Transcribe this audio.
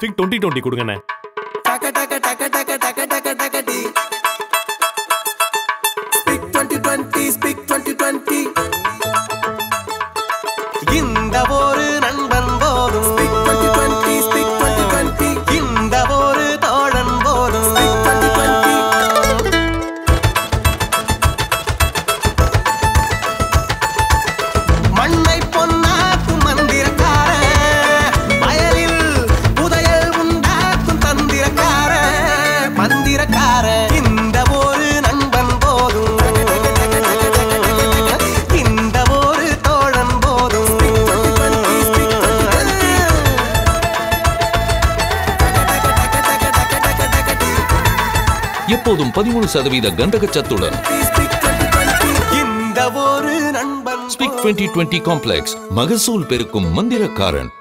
ஸ்பிக் 2020 கொடுங்கண்ணே. டக டக டக டக டக டக டக டி ஸ்பிக் 2020 ஸ்பிக் 2020 இந்த ஒரு நண்பன் போதும் ஸ்பிக் 2020 ஸ்பிக் 2020 இந்த ஒரு தோழன் போதும் ஸ்பிக் 2020 மண்ணை பொன்னாக்கும் மந்திரக்காரன் வயலில் புதையல் உண்டாக்கும் தந்திரக்காரன் மந்திரக்காரன் இந்த ஒரு நண்பன் போதும் இந்த ஒரு தோழன் போதும் எப்போதும் 13% கந்தகச்சத்துடன் இந்த ஒரு நண்பன் ஸ்பிக் 2020 காம்ப்ளெக்ஸ் மகசூல் பெருக்கும் மந்திரக்காரன்.